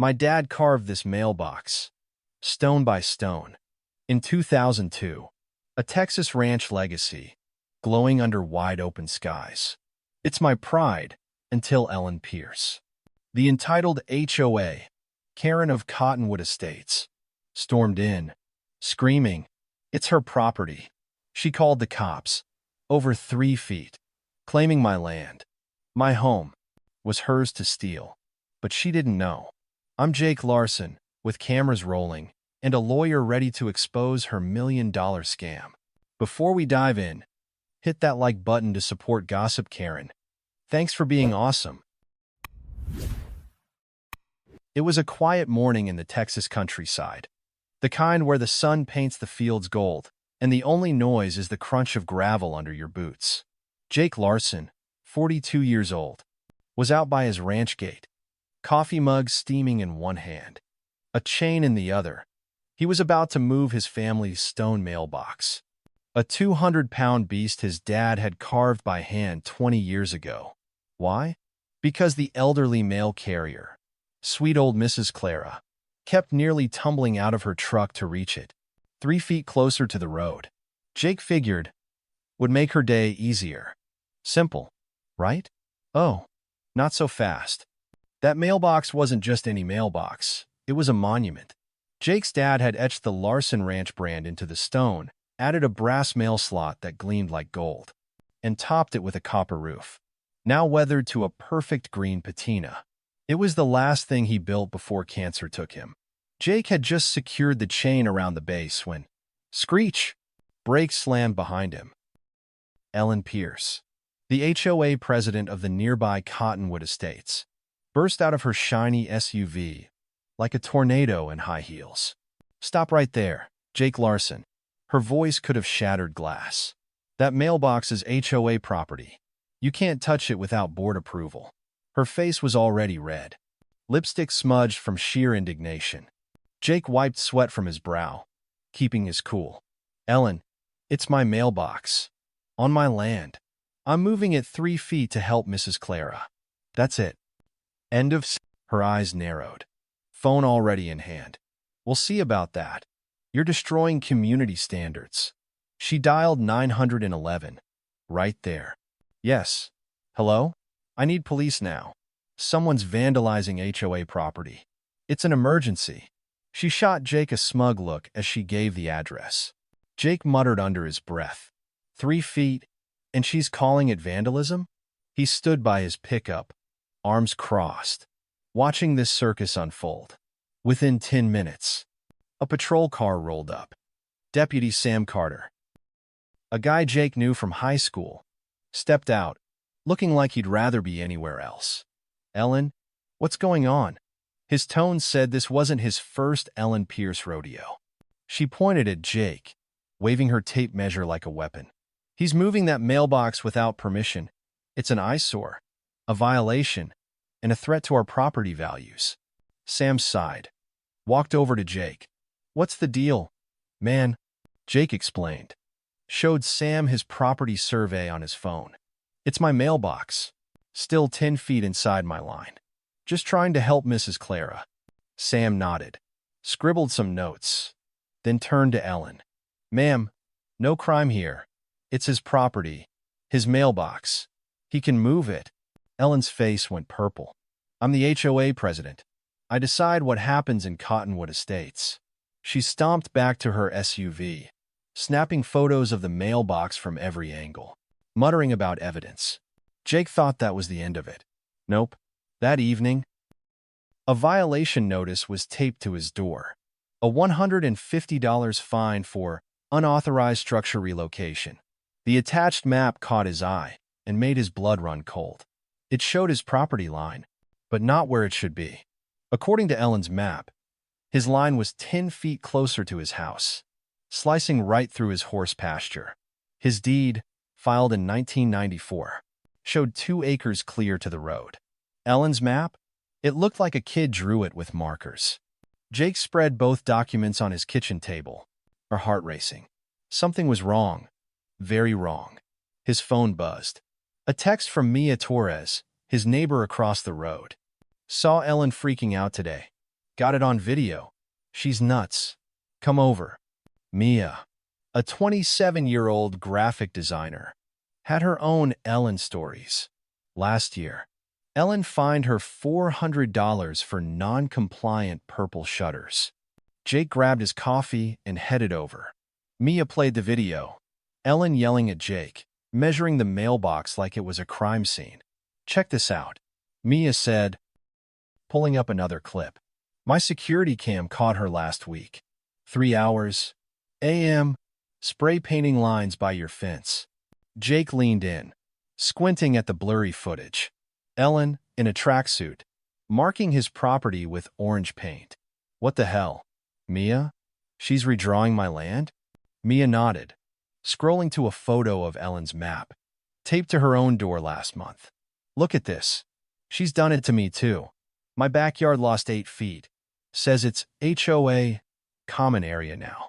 My dad carved this mailbox, stone by stone, in 2002. A Texas ranch legacy, glowing under wide-open skies. It's my pride, until Ellen Pierce, the entitled HOA Karen of Cottonwood Estates, stormed in, screaming, it's her property. She called the cops, over 3 feet, claiming my land, my home, was hers to steal. But she didn't know. I'm Jake Larson, with cameras rolling, and a lawyer ready to expose her $1 million scam. Before we dive in, hit that like button to support Gossip Karen. Thanks for being awesome. It was a quiet morning in the Texas countryside, the kind where the sun paints the fields gold, and the only noise is the crunch of gravel under your boots. Jake Larson, 42 years old, was out by his ranch gate, coffee mug steaming in one hand, a chain in the other. He was about to move his family's stone mailbox, a 200-pound beast his dad had carved by hand 20 years ago. Why? Because the elderly mail carrier, sweet old Mrs. Clara, kept nearly tumbling out of her truck to reach it, 3 feet closer to the road. Jake figured would make her day easier. Simple, right? Oh, not so fast. That mailbox wasn't just any mailbox. It was a monument. Jake's dad had etched the Larson Ranch brand into the stone, added a brass mail slot that gleamed like gold, and topped it with a copper roof, now weathered to a perfect green patina. It was the last thing he built before cancer took him. Jake had just secured the chain around the base when, screech, brakes slammed behind him. Ellen Pierce, the HOA president of the nearby Cottonwood Estates, burst out of her shiny SUV like a tornado in high heels. Stop right there, Jake Larson. Her voice could have shattered glass. That mailbox is HOA property. You can't touch it without board approval. Her face was already red, lipstick smudged from sheer indignation. Jake wiped sweat from his brow, keeping his cool. Ellen, it's my mailbox. On my land. I'm moving it 3 feet to help Mrs. Clara. That's it. End of. Her eyes narrowed. Phone already in hand. We'll see about that. You're destroying community standards. She dialed 911. Right there. Yes. Hello? I need police now. Someone's vandalizing HOA property. It's an emergency. She shot Jake a smug look as she gave the address. Jake muttered under his breath. 3 feet, and she's calling it vandalism? He stood by his pickup, arms crossed, watching this circus unfold. Within 10 minutes, a patrol car rolled up. Deputy Sam Carter, a guy Jake knew from high school, stepped out, looking like he'd rather be anywhere else. Ellen, what's going on? His tone said this wasn't his first Ellen Pierce rodeo. She pointed at Jake, waving her tape measure like a weapon. He's moving that mailbox without permission. It's an eyesore, a violation, and a threat to our property values. Sam sighed, walked over to Jake. What's the deal, man? Jake explained. Showed Sam his property survey on his phone. It's my mailbox, still 10 feet inside my line. Just trying to help Mrs. Clara. Sam nodded, scribbled some notes, then turned to Ellen. Ma'am, no crime here. It's his property, his mailbox. He can move it. Ellen's face went purple. I'm the HOA president. I decide what happens in Cottonwood Estates. She stomped back to her SUV, snapping photos of the mailbox from every angle, muttering about evidence. Jake thought that was the end of it. Nope. That evening, a violation notice was taped to his door. A $150 fine for unauthorized structure relocation. The attached map caught his eye and made his blood run cold. It showed his property line, but not where it should be. According to Ellen's map, his line was 10 feet closer to his house, slicing right through his horse pasture. His deed, filed in 1994, showed 2 acres clear to the road. Ellen's map? It looked like a kid drew it with markers. Jake spread both documents on his kitchen table, her heart racing. Something was wrong. Very wrong. His phone buzzed. A text from Mia Torres, his neighbor across the road. Saw Ellen freaking out today. Got it on video. She's nuts. Come over. Mia, a 27-year-old graphic designer, had her own Ellen stories. Last year, Ellen fined her $400 for non-compliant purple shutters. Jake grabbed his coffee and headed over. Mia played the video, Ellen yelling at Jake, measuring the mailbox like it was a crime scene. Check this out, Mia said, pulling up another clip. My security cam caught her last week. 3 hours a.m. spray painting lines by your fence. Jake leaned in, squinting at the blurry footage. Ellen, in a tracksuit, marking his property with orange paint. What the hell? Mia? She's redrawing my land? Mia nodded, scrolling to a photo of Ellen's map, taped to her own door last month. Look at this. She's done it to me too. My backyard lost 8 feet. Says it's HOA common area now.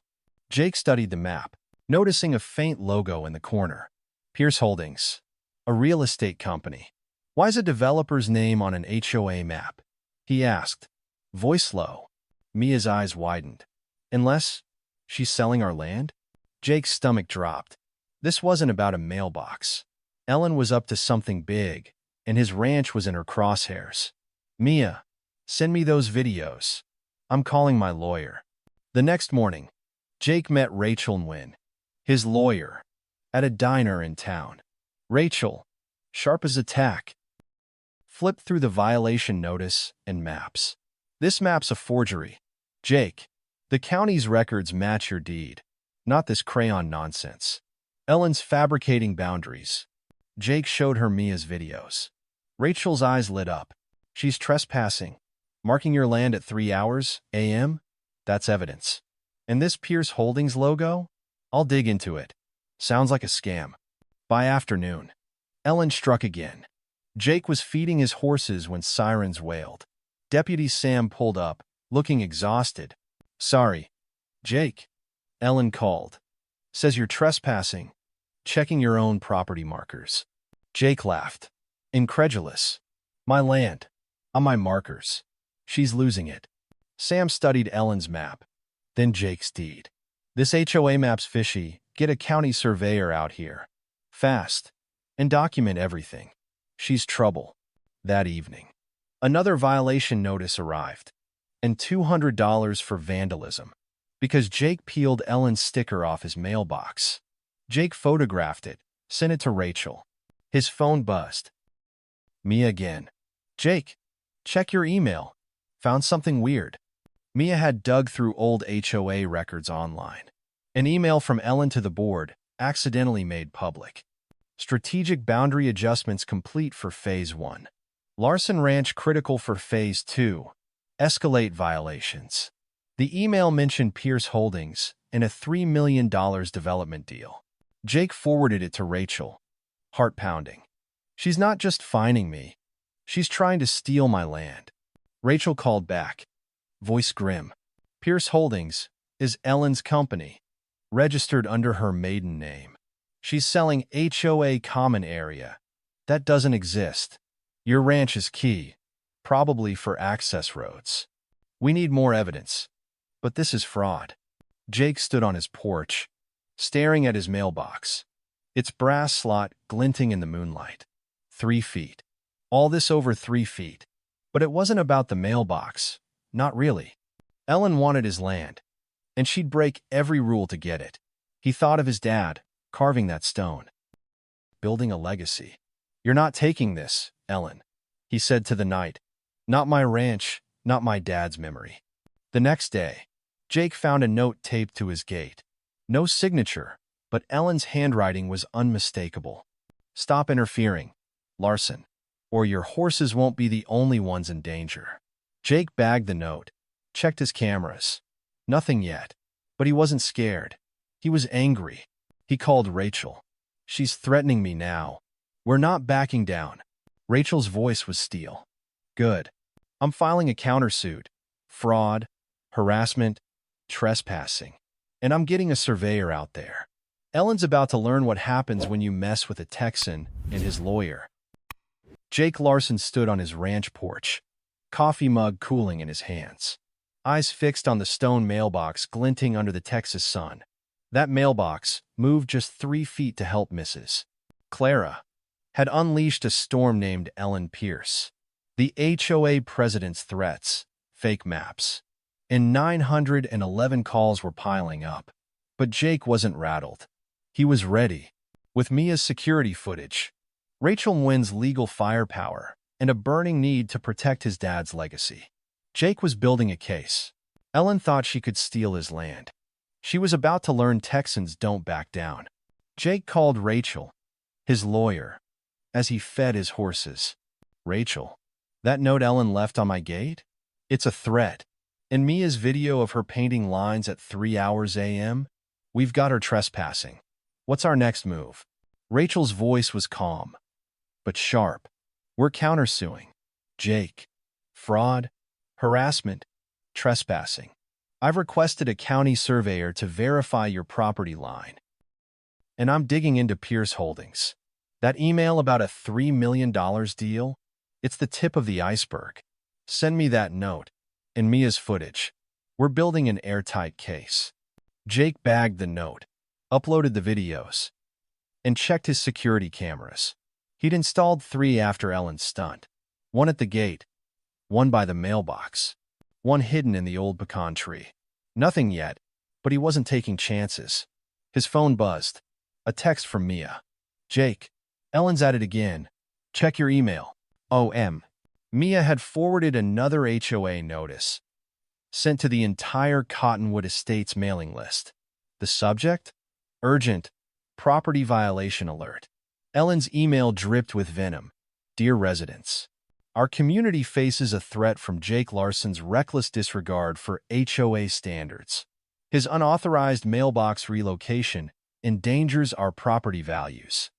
Jake studied the map, noticing a faint logo in the corner. Pierce Holdings, a real estate company. Why's a developer's name on an HOA map? He asked, voice low. Mia's eyes widened. Unless she's selling our land? Jake's stomach dropped. This wasn't about a mailbox. Ellen was up to something big, and his ranch was in her crosshairs. Mia, send me those videos. I'm calling my lawyer. The next morning, Jake met Rachel Nguyen, his lawyer, at a diner in town. Rachel, sharp as a tack, flipped through the violation notice and maps. This map's a forgery. Jake, the county's records match your deed, not this crayon nonsense. Ellen's fabricating boundaries. Jake showed her Mia's videos. Rachel's eyes lit up. She's trespassing. Marking your land at 3 hours a.m.? That's evidence. And this Pierce Holdings logo? I'll dig into it. Sounds like a scam. By afternoon, Ellen struck again. Jake was feeding his horses when sirens wailed. Deputy Sam pulled up, looking exhausted. Sorry, Jake, Ellen called. Says you're trespassing, checking your own property markers. Jake laughed, incredulous. My land, on my markers. She's losing it. Sam studied Ellen's map, then Jake's deed. This HOA map's fishy. Get a county surveyor out here. Fast. And document everything. She's trouble. That evening, another violation notice arrived. And $200 for vandalism. Because Jake peeled Ellen's sticker off his mailbox. Jake photographed it, sent it to Rachel. His phone buzzed. Mia again. Jake, check your email. Found something weird. Mia had dug through old HOA records online. An email from Ellen to the board, accidentally made public. Strategic boundary adjustments complete for Phase 1. Larson Ranch critical for Phase 2. Escalate violations. The email mentioned Pierce Holdings and a $3 million development deal. Jake forwarded it to Rachel. Heart pounding. She's not just fining me. She's trying to steal my land. Rachel called back. Voice grim. Pierce Holdings is Ellen's company, registered under her maiden name. She's selling HOA common area. That doesn't exist. Your ranch is key, probably for access roads. We need more evidence. But this is fraud. Jake stood on his porch, staring at his mailbox. Its brass slot glinting in the moonlight. 3 feet. All this over 3 feet. But it wasn't about the mailbox. Not really. Ellen wanted his land, and she'd break every rule to get it. He thought of his dad, carving that stone. Building a legacy. You're not taking this, Ellen, he said to the night. Not my ranch, not my dad's memory. The next day, Jake found a note taped to his gate. No signature, but Ellen's handwriting was unmistakable. Stop interfering, Larson, or your horses won't be the only ones in danger. Jake bagged the note, checked his cameras. Nothing yet. But he wasn't scared. He was angry. He called Rachel. She's threatening me now. We're not backing down. Rachel's voice was steel. Good. I'm filing a countersuit. Fraud, harassment, trespassing. And I'm getting a surveyor out there. Ellen's about to learn what happens when you mess with a Texan and his lawyer. Jake Larson stood on his ranch porch, coffee mug cooling in his hands. eyes fixed on the stone mailbox glinting under the Texas sun. That mailbox, moved just 3 feet to help Mrs. Clara, had unleashed a storm named Ellen Pierce. The HOA president's threats, fake maps, and 911 calls were piling up. But Jake wasn't rattled. He was ready. With Mia's security footage, Rachel Nguyen's legal firepower, and a burning need to protect his dad's legacy, Jake was building a case. Ellen thought she could steal his land. She was about to learn Texans don't back down. Jake called Rachel, his lawyer, as he fed his horses. "Rachel, that note Ellen left on my gate? It's a threat. And Mia's video of her painting lines at 3 hours a.m.? We've got her trespassing. What's our next move?" Rachel's voice was calm, but sharp. "We're countersuing. Jake. Fraud, harassment, trespassing. I've requested a county surveyor to verify your property line. And I'm digging into Pierce Holdings. That email about a $3 million deal? It's the tip of the iceberg. Send me that note and Mia's footage. We're building an airtight case." Jake bagged the note, uploaded the videos, and checked his security cameras. He'd installed 3 after Ellen's stunt. 1 at the gate, 1 by the mailbox, 1 hidden in the old pecan tree. Nothing yet, but he wasn't taking chances. His phone buzzed. A text from Mia. "Jake, Ellen's at it again. Check your email." OM. Mia had forwarded another HOA notice, sent to the entire Cottonwood Estates mailing list. The subject? Urgent. Property violation alert. Ellen's email dripped with venom. "Dear residents, our community faces a threat from Jake Larson's reckless disregard for HOA standards. His unauthorized mailbox relocation endangers our property values.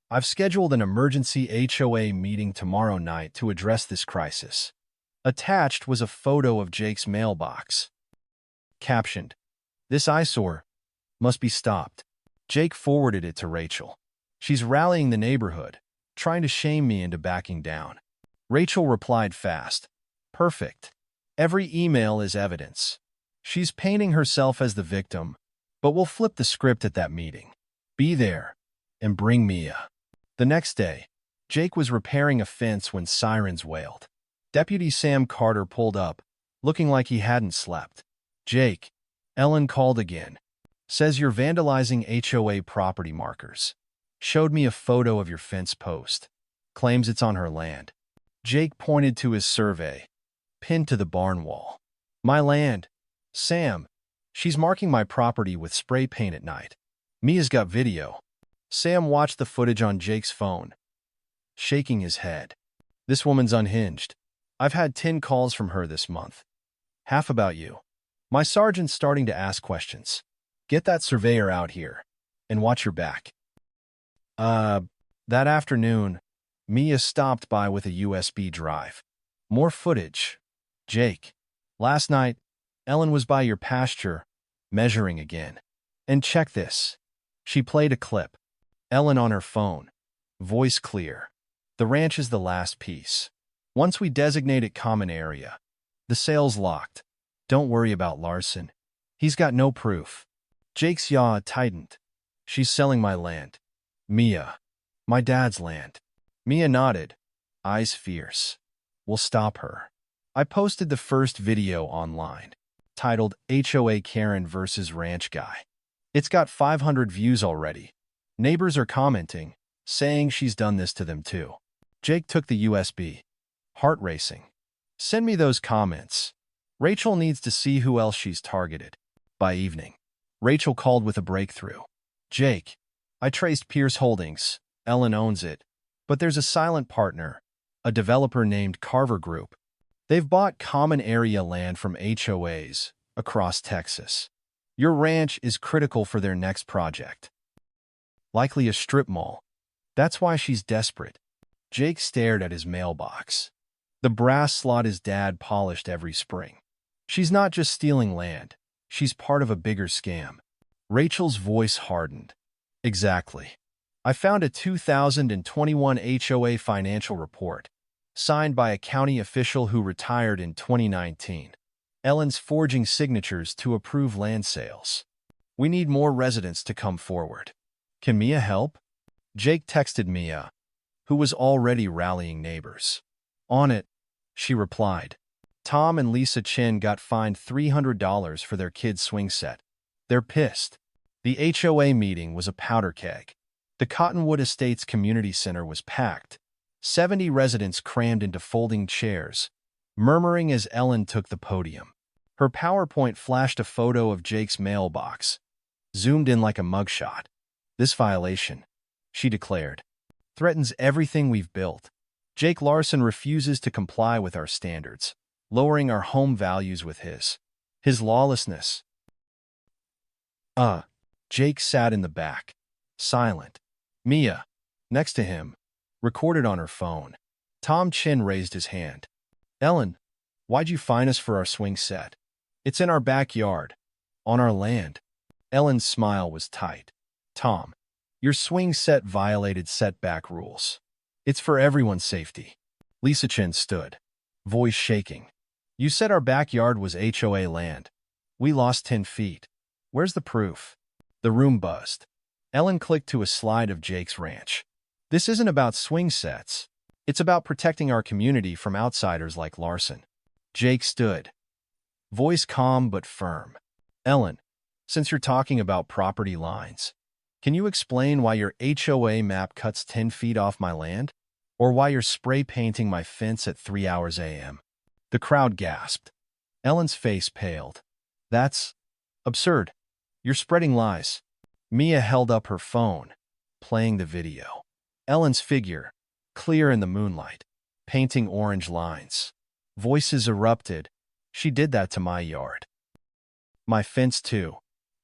I've scheduled an emergency HOA meeting tomorrow night to address this crisis." Attached was a photo of Jake's mailbox. Captioned, "This eyesore must be stopped." Jake forwarded it to Rachel. "She's rallying the neighborhood, trying to shame me into backing down." Rachel replied fast, "Perfect. Every email is evidence. She's painting herself as the victim, but we'll flip the script at that meeting. Be there and bring Mia." The next day, Jake was repairing a fence when sirens wailed. Deputy Sam Carter pulled up, looking like he hadn't slept. "Jake, Ellen called again. Says you're vandalizing HOA property markers. Showed me a photo of your fence post. Claims it's on her land." Jake pointed to his survey, pinned to the barn wall. "My land. Sam. She's marking my property with spray paint at night. Mia's got video." Sam watched the footage on Jake's phone, shaking his head. "This woman's unhinged. I've had 10 calls from her this month. Half about you. My sergeant's starting to ask questions. Get that surveyor out here and watch your back." That afternoon, Mia stopped by with a USB drive. "More footage. Jake, last night, Ellen was by your pasture, measuring again. And check this." She played a clip. Ellen on her phone, voice clear. "The ranch is the last piece. Once we designate it common area, the sale's locked. Don't worry about Larson. He's got no proof." Jake's jaw tightened. "She's selling my land. Mia. My dad's land." Mia nodded, eyes fierce. "We'll stop her." I posted the first video online, titled HOA Karen vs. Ranch Guy. It's got 500 views already. Neighbors are commenting, saying she's done this to them too. Jake took the USB. Heart racing. "Send me those comments. Rachel needs to see who else she's targeted." By evening, Rachel called with a breakthrough. "Jake, I traced Pierce Holdings. Ellen owns it. But there's a silent partner, a developer named Carver Group. They've bought common area land from HOAs across Texas. Your ranch is critical for their next project. Likely a strip mall. That's why she's desperate." Jake stared at his mailbox. The brass slot his dad polished every spring. "She's not just stealing land. She's part of a bigger scam." Rachel's voice hardened. "Exactly. I found a 2021 HOA financial report, signed by a county official who retired in 2019. Ellen's forging signatures to approve land sales. We need more residents to come forward. Can Mia help? Jake texted Mia, who was already rallying neighbors. On it, she replied. Tom and Lisa Chin got fined $300 for their kid's swing set. They're pissed. The HOA meeting was a powder keg. The Cottonwood Estates Community Center was packed. 70 residents crammed into folding chairs, murmuring as Ellen took the podium. Her PowerPoint flashed a photo of Jake's mailbox, zoomed in like a mugshot. This violation, she declared, threatens everything we've built. Jake Larson refuses to comply with our standards, lowering our home values with his lawlessness. Jake sat in the back, silent. Mia, next to him, recorded on her phone. Tom Chin raised his hand. Ellen, why'd you fine us for our swing set? It's in our backyard, on our land. Ellen's smile was tight. Tom, your swing set violated setback rules. It's for everyone's safety. Lisa Chin stood, voice shaking. You said our backyard was HOA land. We lost 10 feet. Where's the proof? The room buzzed. Ellen clicked to a slide of Jake's ranch. This isn't about swing sets. It's about protecting our community from outsiders like Larson. Jake stood, voice calm but firm. Ellen, since you're talking about property lines, can you explain why your HOA map cuts 10 feet off my land? Or why you're spray painting my fence at 3 hours a.m.? The crowd gasped. Ellen's face paled. That's absurd. You're spreading lies. Mia held up her phone, playing the video. Ellen's figure, clear in the moonlight, painting orange lines. Voices erupted. She did that to my yard. My fence too.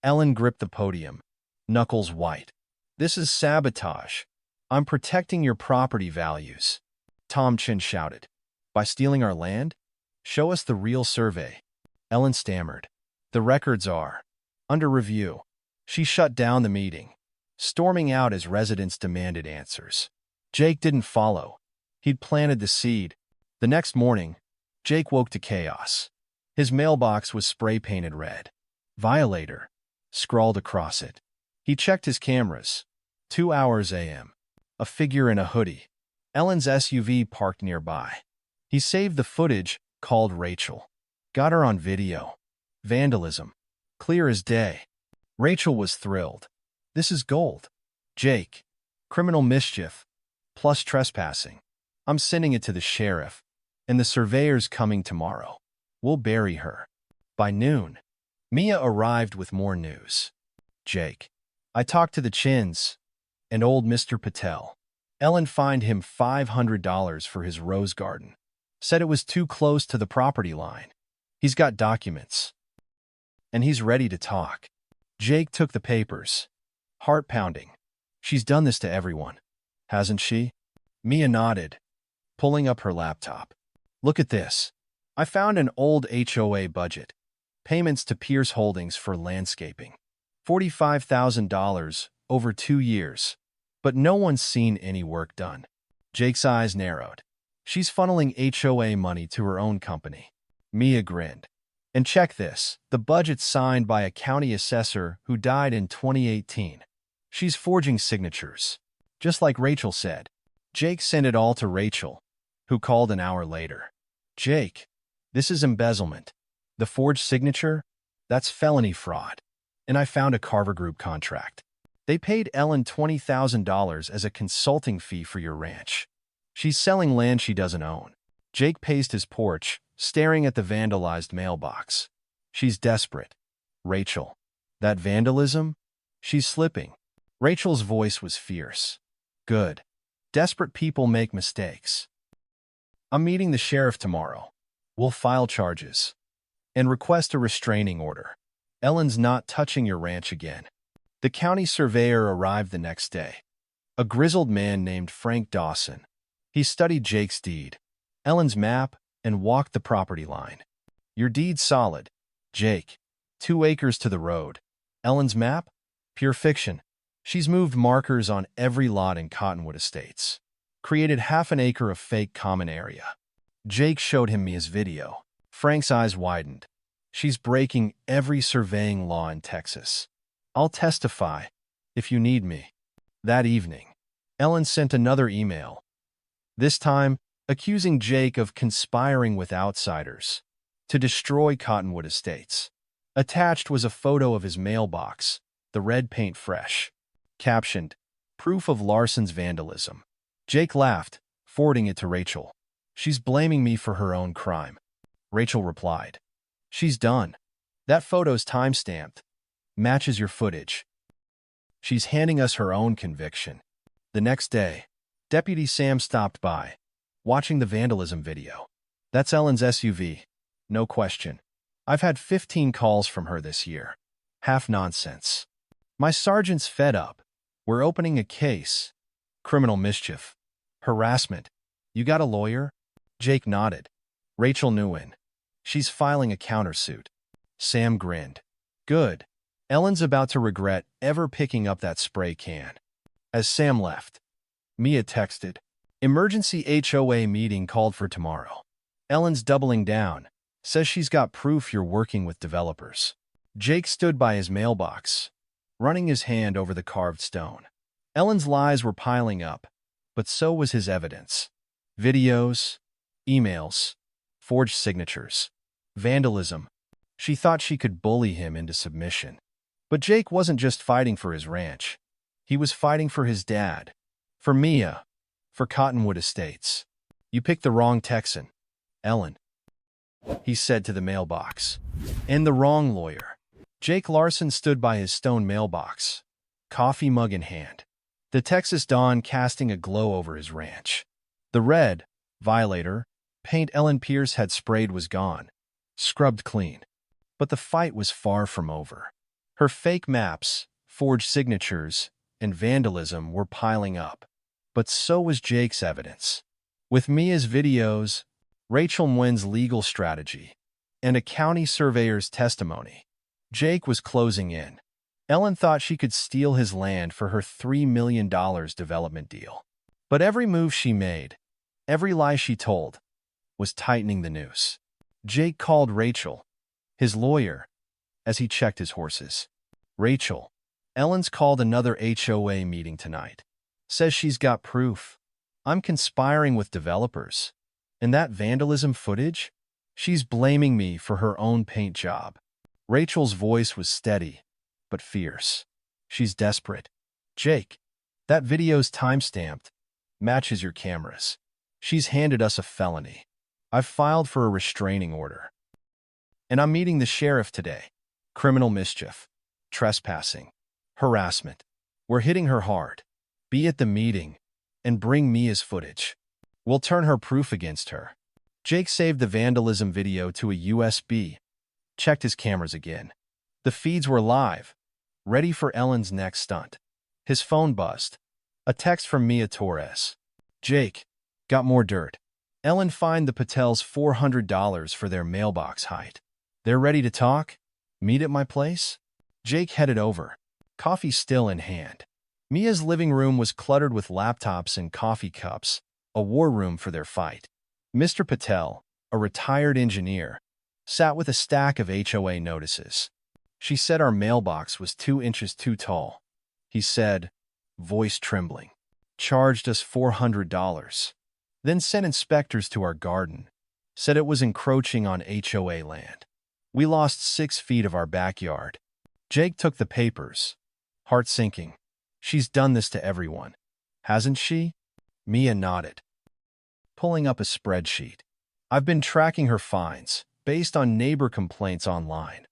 Ellen gripped the podium, knuckles white. This is sabotage. I'm protecting your property values. Tom Chin shouted. By stealing our land? Show us the real survey. Ellen stammered. The records are under review. She shut down the meeting, storming out as residents demanded answers. Jake didn't follow. He'd planted the seed. The next morning, Jake woke to chaos. His mailbox was spray-painted red. Violator scrawled across it. He checked his cameras. 2 hours a.m. A figure in a hoodie. Ellen's SUV parked nearby. He saved the footage, called Rachel. Got her on video. Vandalism. Clear as day. Rachel was thrilled. This is gold. Jake. Criminal mischief. Plus trespassing. I'm sending it to the sheriff. And the surveyor's coming tomorrow. We'll bury her. By noon, Mia arrived with more news. Jake. I talked to the Chins and old Mr. Patel. Ellen fined him $500 for his rose garden. Said it was too close to the property line. He's got documents. And he's ready to talk. Jake took the papers. Heart pounding. She's done this to everyone, hasn't she? Mia nodded, pulling up her laptop. Look at this. I found an old HOA budget. Payments to Pierce Holdings for landscaping. $45,000 over 2 years. But no one's seen any work done. Jake's eyes narrowed. She's funneling HOA money to her own company. Mia grinned. And check this, the budget's signed by a county assessor who died in 2018. She's forging signatures. Just like Rachel said. Jake sent it all to Rachel, who called an hour later. Jake, this is embezzlement. The forged signature? That's felony fraud. And I found a Carver Group contract. They paid Ellen $20,000 as a consulting fee for your ranch. She's selling land she doesn't own. Jake paced his porch, staring at the vandalized mailbox. She's desperate. Rachel. That vandalism? She's slipping. Rachel's voice was fierce. Good. Desperate people make mistakes. I'm meeting the sheriff tomorrow. We'll file charges. And request a restraining order. Ellen's not touching your ranch again. The county surveyor arrived the next day. A grizzled man named Frank Dawson. He studied Jake's deed, Ellen's map, and walked the property line. Your deed's solid, Jake. 2 acres to the road. Ellen's map? Pure fiction. She's moved markers on every lot in Cottonwood Estates. Created half an acre of fake common area. Jake showed him Mia's video. Frank's eyes widened. She's breaking every surveying law in Texas. I'll testify if you need me. That evening, Ellen sent another email, this time accusing Jake of conspiring with outsiders to destroy Cottonwood Estates. Attached was a photo of his mailbox, the red paint fresh, captioned, "Proof of Larson's vandalism." Jake laughed, forwarding it to Rachel. "She's blaming me for her own crime." Rachel replied, "She's done. That photo's time-stamped. Matches your footage. She's handing us her own conviction." The next day, Deputy Sam stopped by, watching the vandalism video. "That's Ellen's SUV. No question. I've had 15 calls from her this year. Half nonsense. My sergeant's fed up. We're opening a case. Criminal mischief. Harassment. You got a lawyer?" Jake nodded. Rachel knew in. "She's filing a countersuit." Sam grinned. "Good. Ellen's about to regret ever picking up that spray can." As Sam left, Mia texted, "Emergency HOA meeting called for tomorrow. Ellen's doubling down. Says she's got proof you're working with developers." Jake stood by his mailbox, running his hand over the carved stone. Ellen's lies were piling up, but so was his evidence. Videos, emails, forged signatures, vandalism. She thought she could bully him into submission. But Jake wasn't just fighting for his ranch. He was fighting for his dad, for Mia, for Cottonwood Estates. "You picked the wrong Texan, Ellen," he said to the mailbox. "And the wrong lawyer." Jake Larson stood by his stone mailbox, coffee mug in hand, the Texas dawn casting a glow over his ranch. The red, violator, paint Ellen Pierce had sprayed was gone, scrubbed clean. But the fight was far from over. Her fake maps, forged signatures, and vandalism were piling up. But so was Jake's evidence. With Mia's videos, Rachel Nguyen's legal strategy, and a county surveyor's testimony, Jake was closing in. Ellen thought she could steal his land for her $3 million development deal. But every move she made, every lie she told, was tightening the noose. Jake called Rachel, his lawyer, as he checked his horses. "Rachel, Ellen's called another HOA meeting tonight. Says she's got proof. I'm conspiring with developers. And that vandalism footage? She's blaming me for her own paint job." Rachel's voice was steady, but fierce. "She's desperate. Jake, that video's time-stamped. Matches your cameras. She's handed us a felony. I've filed for a restraining order. And I'm meeting the sheriff today. Criminal mischief, trespassing, harassment. We're hitting her hard. Be at the meeting and bring Mia's footage. We'll turn her proof against her." Jake saved the vandalism video to a USB, checked his cameras again. The feeds were live, ready for Ellen's next stunt. His phone buzzed. A text from Mia Torres. "Jake, got more dirt. Ellen fined the Patels $400 for their mailbox height. They're ready to talk? Meet at my place?" Jake headed over, coffee still in hand. Mia's living room was cluttered with laptops and coffee cups, a war room for their fight. Mr. Patel, a retired engineer, sat with a stack of HOA notices. "She said our mailbox was 2 inches too tall," he said, voice trembling. "Charged us $400. Then sent inspectors to our garden. Said it was encroaching on HOA land. We lost 6 feet of our backyard." Jake took the papers, heart sinking. "She's done this to everyone, hasn't she?" Mia nodded, pulling up a spreadsheet. "I've been tracking her fines, based on neighbor complaints online.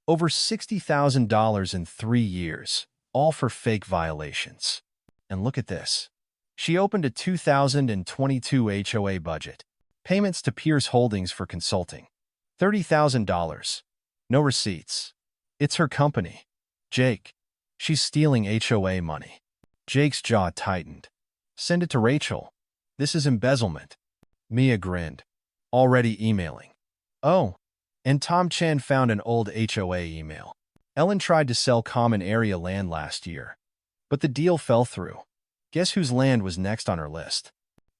Over $60,000 in 3 years, all for fake violations. And look at this. She opened a 2022 HOA budget. Payments to Pierce Holdings for consulting. $30,000. No receipts. It's her company. Jake, she's stealing HOA money." Jake's jaw tightened. "Send it to Rachel. This is embezzlement." Mia grinned, already emailing. "Oh, and Tom Chen found an old HOA email. Ellen tried to sell common area land last year, but the deal fell through. Guess whose land was next on her list?"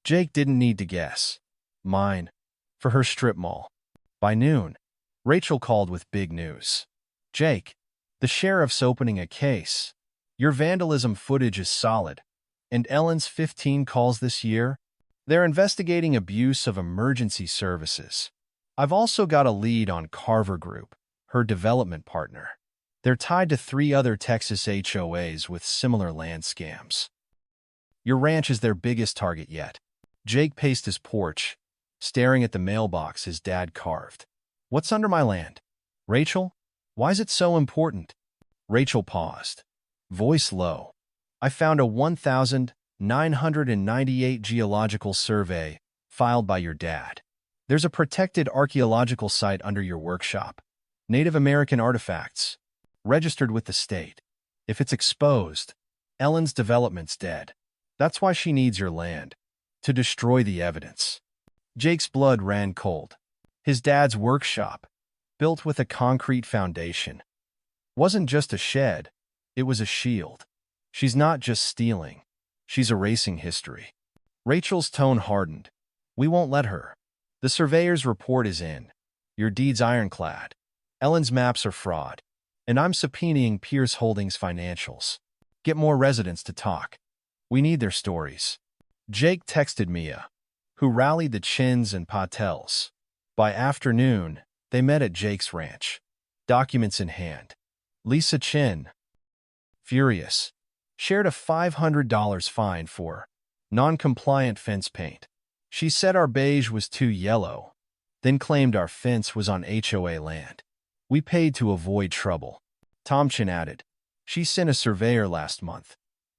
Jake didn't need to guess. Mine, for her strip mall. By noon, Rachel called with big news. Jake, the sheriff's opening a case. Your vandalism footage is solid. And Ellen's 15 calls this year? They're investigating abuse of emergency services. I've also got a lead on Carver Group, her development partner. They're tied to 3 other Texas HOAs with similar land scams. Your ranch is their biggest target yet. Jake paced his porch, staring at the mailbox his dad carved. What's under my land? Rachel? Why is it so important? Rachel paused, voice low. I found a 1,998 geological survey filed by your dad. There's a protected archaeological site under your workshop. Native American artifacts, registered with the state. If it's exposed, Ellen's development's dead. That's why she needs your land, to destroy the evidence. Jake's blood ran cold. His dad's workshop, built with a concrete foundation, wasn't just a shed, it was a shield. She's not just stealing, she's erasing history. Rachel's tone hardened. We won't let her. The surveyor's report is in. Your deed's ironclad. Ellen's maps are fraud. And I'm subpoenaing Pierce Holdings financials. Get more residents to talk. We need their stories. Jake texted Mia, who rallied the Chins and Patels. By afternoon, they met at Jake's ranch, documents in hand. Lisa Chin, furious, shared a $500 fine for non-compliant fence paint. She said our beige was too yellow, then claimed our fence was on HOA land. We paid to avoid trouble. Tom Chin added, she sent a surveyor last month.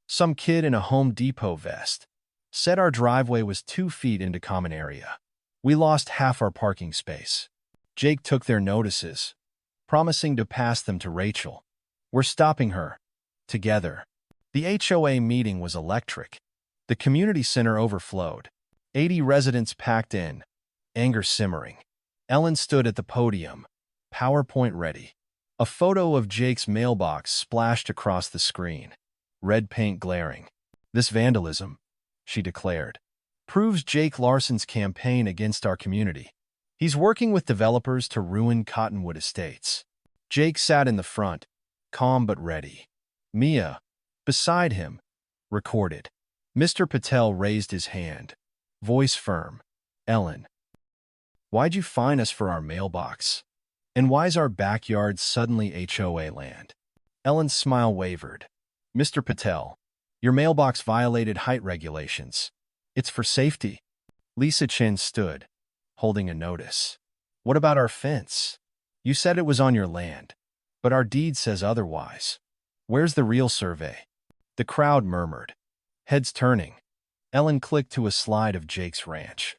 Some kid in a Home Depot vest. Said our driveway was 2 feet into common area. We lost half our parking space. Jake took their notices, promising to pass them to Rachel. We're stopping her. Together. The HOA meeting was electric. The community center overflowed. 80 residents packed in, anger simmering. Ellen stood at the podium, PowerPoint ready. A photo of Jake's mailbox splashed across the screen, red paint glaring. This vandalism, she declared, proves Jake Larson's campaign against our community. He's working with developers to ruin Cottonwood Estates. Jake sat in the front, calm but ready. Mia, beside him, recorded. Mr. Patel raised his hand, voice firm. Ellen, why'd you fine us for our mailbox? And why's our backyard suddenly HOA land? Ellen's smile wavered. Mr. Patel, your mailbox violated height regulations. It's for safety. Lisa Chin stood, holding a notice. What about our fence? You said it was on your land, but our deed says otherwise. Where's the real survey? The crowd murmured, heads turning. Ellen clicked to a slide of Jake's ranch.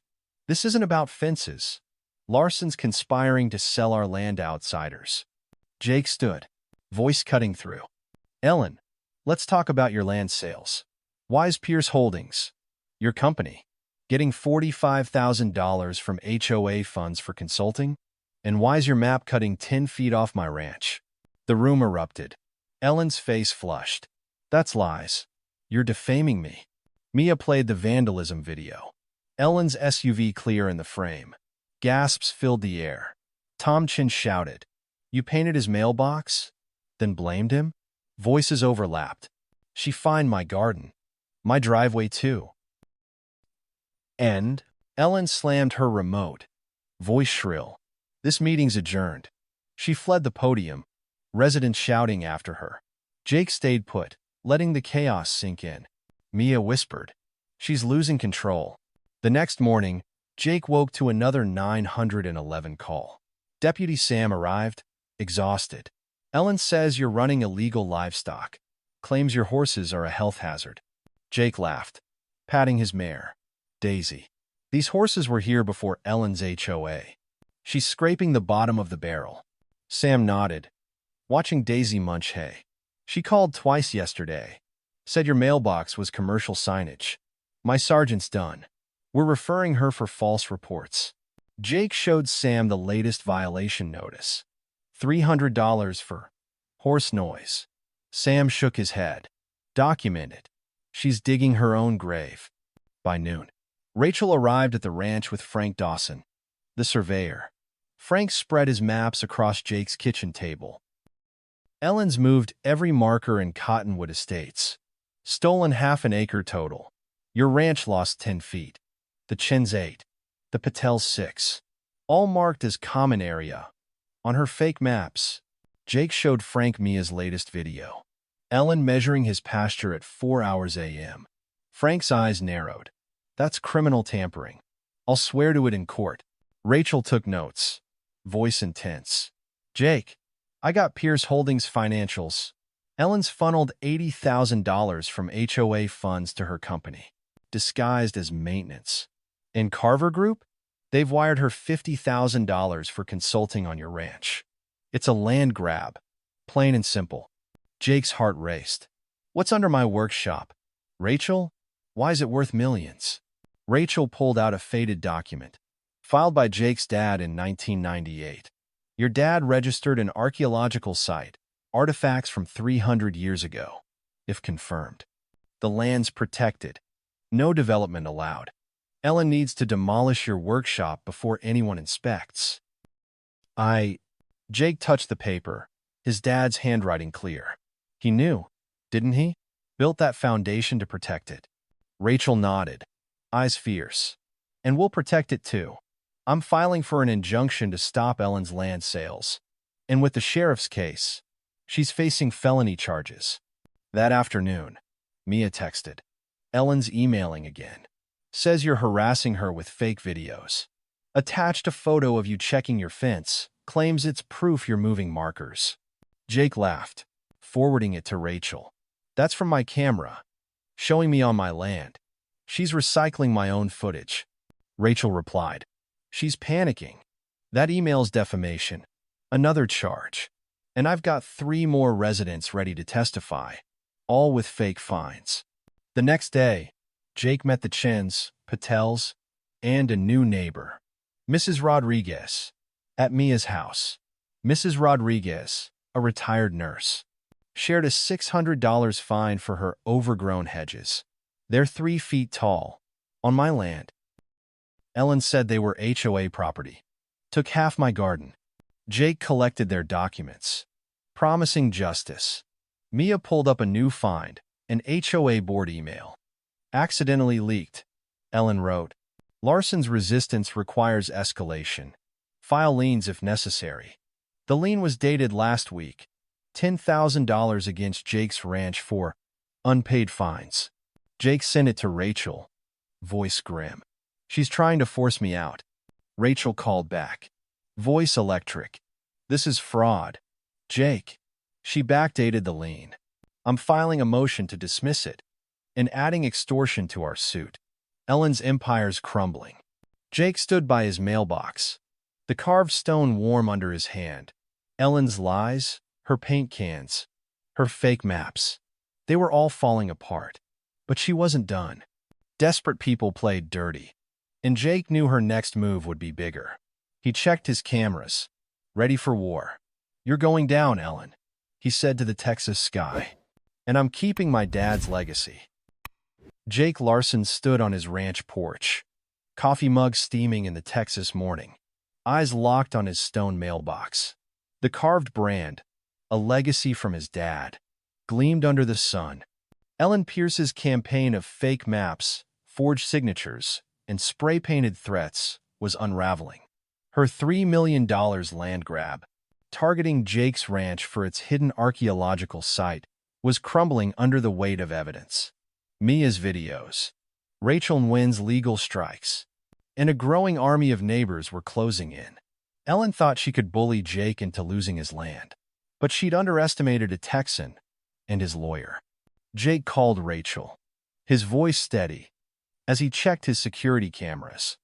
This isn't about fences. Larson's conspiring to sell our land to outsiders. Jake stood, voice cutting through. Ellen, let's talk about your land sales. Why's Pierce Holdings, your company, getting $45,000 from HOA funds for consulting? And why's your map cutting 10 feet off my ranch? The room erupted. Ellen's face flushed. That's lies. You're defaming me. Mia played the vandalism video. Ellen's SUV clear in the frame. Gasps filled the air. Tom Chin shouted, You painted his mailbox? Then blamed him? Voices overlapped. She fined my garden. My driveway too. And Ellen slammed her remote. Voice shrill. This meeting's adjourned. She fled the podium, residents shouting after her. Jake stayed put, letting the chaos sink in. Mia whispered, She's losing control. The next morning, Jake woke to another 911 call. Deputy Sam arrived, exhausted. Ellen says you're running illegal livestock. Claims your horses are a health hazard. Jake laughed, patting his mare, Daisy. These horses were here before Ellen's HOA. She's scraping the bottom of the barrel. Sam nodded, watching Daisy munch hay. She called twice yesterday. Said your mailbox was commercial signage. My sergeant's done. We're referring her for false reports. Jake showed Sam the latest violation notice. $300 for horse noise. Sam shook his head. Documented. She's digging her own grave. By noon, Rachel arrived at the ranch with Frank Dawson, the surveyor. Frank spread his maps across Jake's kitchen table. Ellen's moved every marker in Cottonwood Estates. Stolen half an acre total. Your ranch lost 10 feet. The Chins 8. The Patels 6. All marked as common area. On her fake maps, Jake showed Frank Mia's latest video. Ellen measuring his pasture at 4 hours a.m. Frank's eyes narrowed. That's criminal tampering. I'll swear to it in court. Rachel took notes. Voice intense. Jake, I got Pierce Holdings financials. Ellen's funneled $80,000 from HOA funds to her company, disguised as maintenance. In Carver Group, they've wired her $50,000 for consulting on your ranch. It's a land grab. Plain and simple. Jake's heart raced. What's under my workshop? Rachel? Why is it worth millions? Rachel pulled out a faded document, filed by Jake's dad in 1998. Your dad registered an archaeological site, artifacts from 300 years ago, if confirmed. The land's protected. No development allowed. Ellen needs to demolish your workshop before anyone inspects. Jake touched the paper, his dad's handwriting clear. He knew, didn't he? Built that foundation to protect it. Rachel nodded, eyes fierce. And we'll protect it too. I'm filing for an injunction to stop Ellen's land sales. And with the sheriff's case, she's facing felony charges. That afternoon, Mia texted. Ellen's emailing again. Says you're harassing her with fake videos. Attached a photo of you checking your fence. Claims it's proof you're moving markers. Jake laughed, forwarding it to Rachel. That's from my camera. Showing me on my land. She's recycling my own footage. Rachel replied. She's panicking. That email's defamation. Another charge. And I've got 3 more residents ready to testify, all with fake fines. The next day, Jake met the Chins, Patels, and a new neighbor, Mrs. Rodriguez, at Mia's house. Mrs. Rodriguez, a retired nurse, shared a $600 fine for her overgrown hedges. They're 3 feet tall, on my land. Ellen said they were HOA property. Took half my garden. Jake collected their documents, promising justice. Mia pulled up a new find, an HOA board email. Accidentally leaked. Ellen wrote, Larson's resistance requires escalation. File liens if necessary. The lien was dated last week. $10,000 against Jake's ranch for unpaid fines. Jake sent it to Rachel. Voice grim. She's trying to force me out. Rachel called back. Voice electric. This is fraud. Jake. She backdated the lien. I'm filing a motion to dismiss it and adding extortion to our suit. Ellen's empire's crumbling. Jake stood by his mailbox, the carved stone warm under his hand. Ellen's lies, her paint cans, her fake maps. They were all falling apart. But she wasn't done. Desperate people played dirty. And Jake knew her next move would be bigger. He checked his cameras. Ready for war. You're going down, Ellen, he said to the Texas sky. And I'm keeping my dad's legacy. Jake Larson stood on his ranch porch, coffee mug steaming in the Texas morning, eyes locked on his stone mailbox. The carved brand, a legacy from his dad, gleamed under the sun. Ellen Pierce's campaign of fake maps, forged signatures, and spray-painted threats was unraveling. Her $3 million land grab, targeting Jake's ranch for its hidden archaeological site, was crumbling under the weight of evidence. Mia's videos, Rachel and Wynn's legal strikes, and a growing army of neighbors were closing in. Ellen thought she could bully Jake into losing his land, but she'd underestimated a Texan and his lawyer. Jake called Rachel, his voice steady, as he checked his security cameras.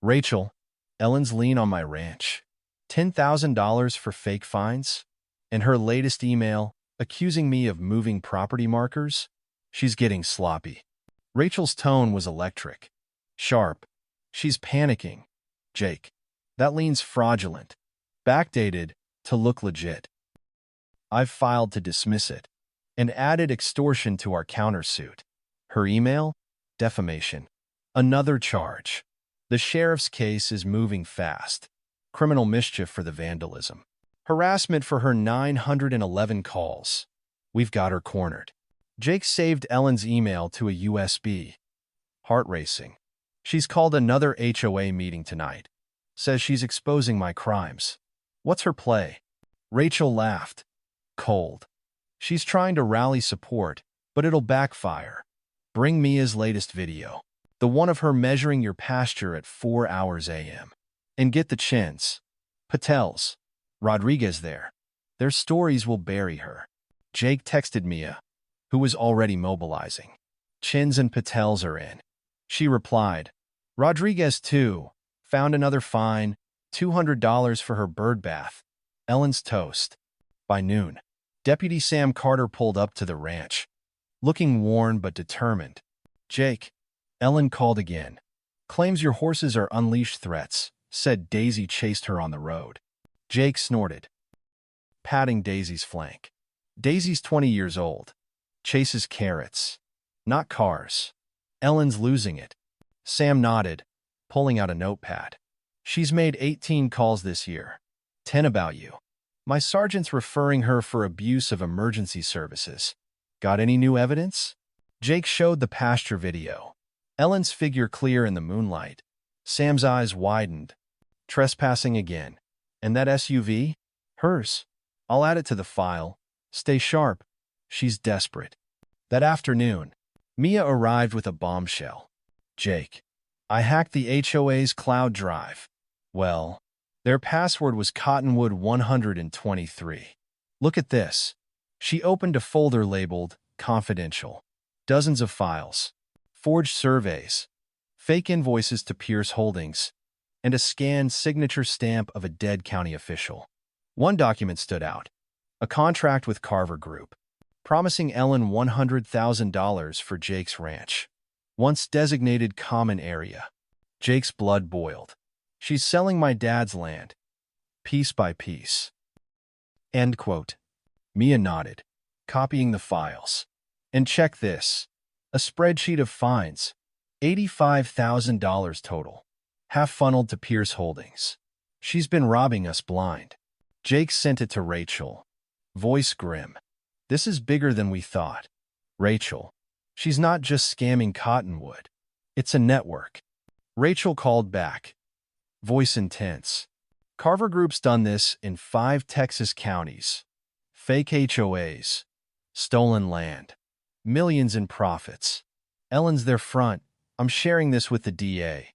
Rachel, Ellen's lien on my ranch. $10,000 for fake fines? And her latest email, accusing me of moving property markers? She's getting sloppy. Rachel's tone was electric. Sharp. She's panicking. Jake. That lien's fraudulent. Backdated to look legit. I've filed to dismiss it and added extortion to our countersuit. Her email? Defamation. Another charge. The sheriff's case is moving fast. criminal mischief for the vandalism, harassment for her 911 calls. We've got her cornered. Jake saved Ellen's email to a USB. Heart racing. She's called another HOA meeting tonight. Says she's exposing my crimes. What's her play? Rachel laughed. Cold. She's trying to rally support, but it'll backfire. Bring Mia's latest video. The one of her measuring your pasture at 4 hours a.m. And get the Chins, Patels, Rodriguez there. Their stories will bury her. Jake texted Mia, who was already mobilizing. Chins and Patels are in. She replied. Rodriguez, too. Found another fine, $200 for her bird bath. Ellen's toast. By noon, Deputy Sam Carter pulled up to the ranch, looking worn but determined. Jake, Ellen called again. Claims your horses are unleashed threats, said Daisy chased her on the road. Jake snorted, patting Daisy's flank. Daisy's 20 years old. Chases carrots, not cars. Ellen's losing it. Sam nodded, pulling out a notepad. She's made 18 calls this year. 10 about you. My sergeant's referring her for abuse of emergency services. Got any new evidence? Jake showed the pasture video. Ellen's figure clear in the moonlight. Sam's eyes widened. Trespassing again. And that SUV? Hers. I'll add it to the file. Stay sharp. She's desperate. That afternoon, Mia arrived with a bombshell. Jake, I hacked the HOA's cloud drive. Well, their password was Cottonwood 123. Look at this. She opened a folder labeled Confidential. Dozens of files. Forged surveys. Fake invoices to Pierce Holdings. And a scanned signature stamp of a dead county official. One document stood out. A contract with Carver Group, promising Ellen $100,000 for Jake's ranch. Once designated common area. Jake's blood boiled. She's selling my dad's land. Piece by piece. End quote. Mia nodded, copying the files. And check this. A spreadsheet of fines. $85,000 total. Half funneled to Pierce Holdings. She's been robbing us blind. Jake sent it to Rachel. Voice grim. This is bigger than we thought. Rachel. She's not just scamming Cottonwood. It's a network. Rachel called back. Voice intense. Carver Group's done this in 5 Texas counties. Fake HOAs. Stolen land. Millions in profits. Ellen's their front. I'm sharing this with the DA.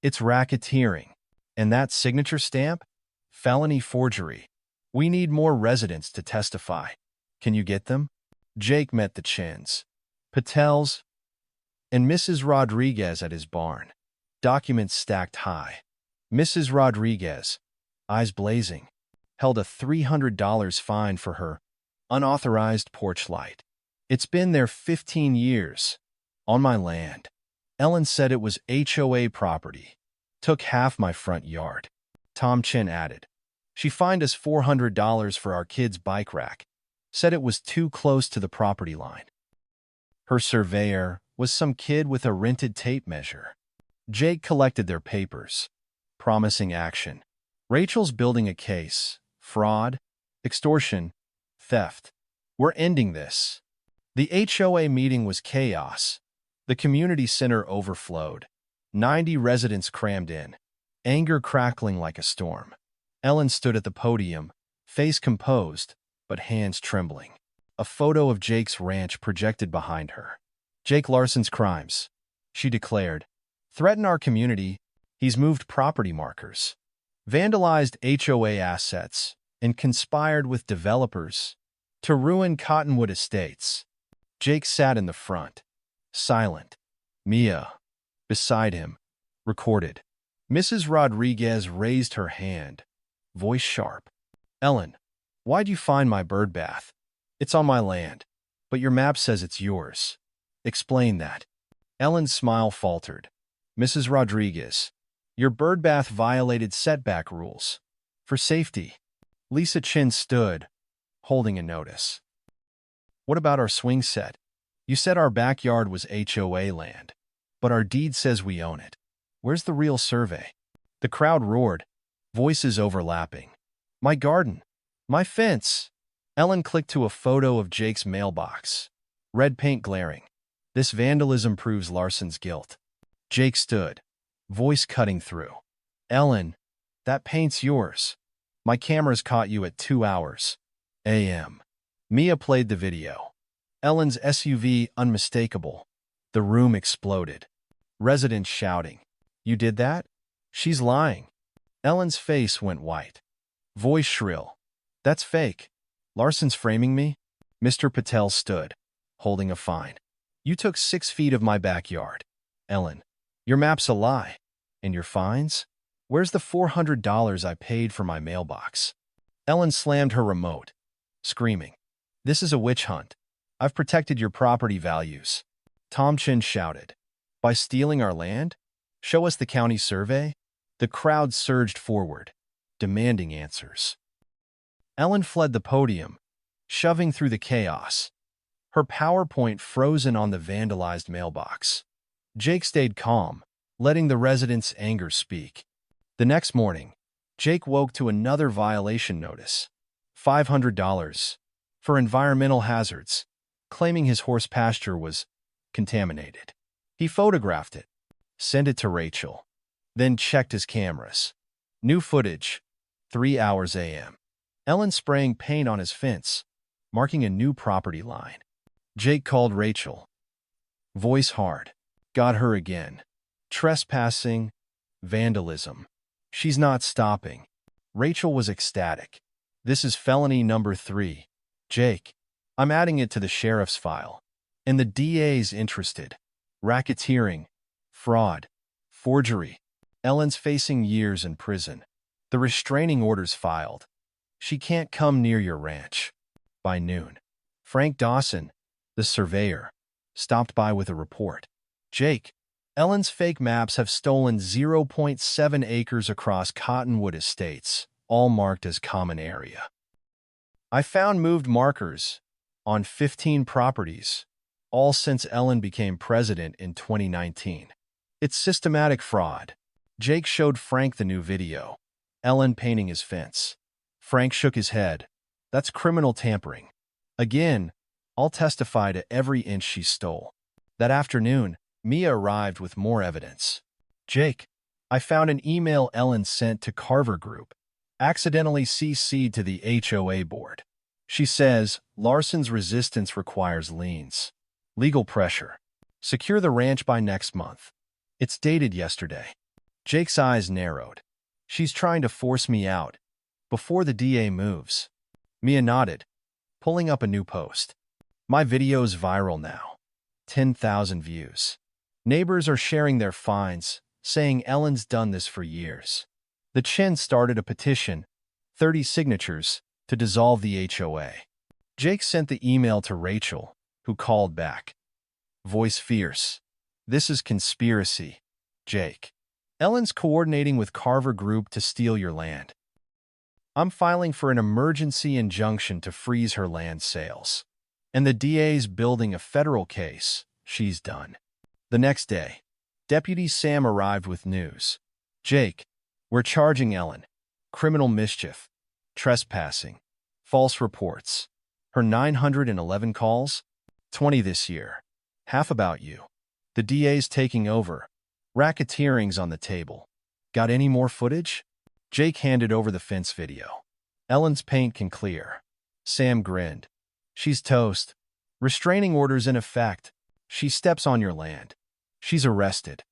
It's racketeering. And that signature stamp? Felony forgery. We need more residents to testify. Can you get them? Jake met the Chins, Patels, and Mrs. Rodriguez at his barn. Documents stacked high. Mrs. Rodriguez, eyes blazing, held a $300 fine for her unauthorized porch light. It's been there 15 years. On my land. Ellen said it was HOA property. Took half my front yard. Tom Chin added. She fined us $400 for our kid's bike rack. Said it was too close to the property line. Her surveyor was some kid with a rented tape measure. Jake collected their papers, promising action. Rachel's building a case. Fraud, extortion, theft. We're ending this. The HOA meeting was chaos. The community center overflowed. 90 residents crammed in, anger crackling like a storm. Ellen stood at the podium, face composed, but hands trembling. A photo of Jake's ranch projected behind her. Jake Larson's crimes, she declared, threaten our community. He's moved property markers, vandalized HOA assets, and conspired with developers to ruin Cottonwood Estates. Jake sat in the front, silent. Mia, beside him, recorded. Mrs. Rodriguez raised her hand, voice sharp. Ellen, why'd you find my bird bath? It's on my land, but your map says it's yours. Explain that. Ellen's smile faltered. Mrs. Rodriguez, your bird bath violated setback rules. For safety. Lisa Chin stood, holding a notice. What about our swing set? You said our backyard was HOA land, but our deed says we own it. Where's the real survey? The crowd roared. Voices overlapping. My garden. My fence. Ellen clicked to a photo of Jake's mailbox. Red paint glaring. This vandalism proves Larson's guilt. Jake stood, voice cutting through. Ellen, that paint's yours. My cameras caught you at 2 hours. a.m. Mia played the video. Ellen's SUV unmistakable. The room exploded. Residents shouting. You did that? She's lying. Ellen's face went white. Voice shrill. That's fake. Larson's framing me? Mr. Patel stood, holding a fine. You took 6 feet of my backyard. Ellen, your map's a lie. And your fines? Where's the $400 I paid for my mailbox? Ellen slammed her remote, screaming. This is a witch hunt. I've protected your property values. Tom Chin shouted. By stealing our land? Show us the county survey? The crowd surged forward, demanding answers. Ellen fled the podium, shoving through the chaos, her PowerPoint frozen on the vandalized mailbox. Jake stayed calm, letting the residents' anger speak. The next morning, Jake woke to another violation notice, $500, for environmental hazards, claiming his horse pasture was contaminated. He photographed it, sent it to Rachel, then checked his cameras. New footage, 3 hours a.m. Ellen spraying paint on his fence, marking a new property line. Jake called Rachel. Voice hard. Got her again. Trespassing, vandalism. She's not stopping. Rachel was ecstatic. This is felony number 3. Jake, I'm adding it to the sheriff's file. And the DA's interested. Racketeering, fraud, forgery. Ellen's facing years in prison. The restraining order's filed. She can't come near your ranch. By noon, Frank Dawson, the surveyor, stopped by with a report. Jake, Ellen's fake maps have stolen 0.7 acres across Cottonwood Estates, all marked as common area. I found moved markers on 15 properties, all since Ellen became president in 2019. It's systematic fraud. Jake showed Frank the new video. Ellen painting his fence. Frank shook his head. That's criminal tampering. Again, I'll testify to every inch she stole. That afternoon, Mia arrived with more evidence. Jake, I found an email Ellen sent to Carver Group, accidentally CC'd to the HOA board. She says, Larson's resistance requires liens. Legal pressure. Secure the ranch by next month. It's dated yesterday. Jake's eyes narrowed. She's trying to force me out before the DA moves. Mia nodded, pulling up a new post. My video's viral now. 10,000 views. Neighbors are sharing their finds, saying Ellen's done this for years. The Chin started a petition, 30 signatures, to dissolve the HOA. Jake sent the email to Rachel, who called back. Voice fierce. This is conspiracy. Jake. Ellen's coordinating with Carver Group to steal your land. I'm filing for an emergency injunction to freeze her land sales. And the DA's building a federal case. She's done. The next day, Deputy Sam arrived with news. Jake, we're charging Ellen. Criminal mischief, trespassing, false reports. Her 911 calls, 20 this year. Half about you. The DA's taking over. Racketeering's on the table. Got any more footage? Jake handed over the fence video. Ellen's paint can clear. Sam grinned. She's toast. Restraining orders in effect. She steps on your land. She's arrested.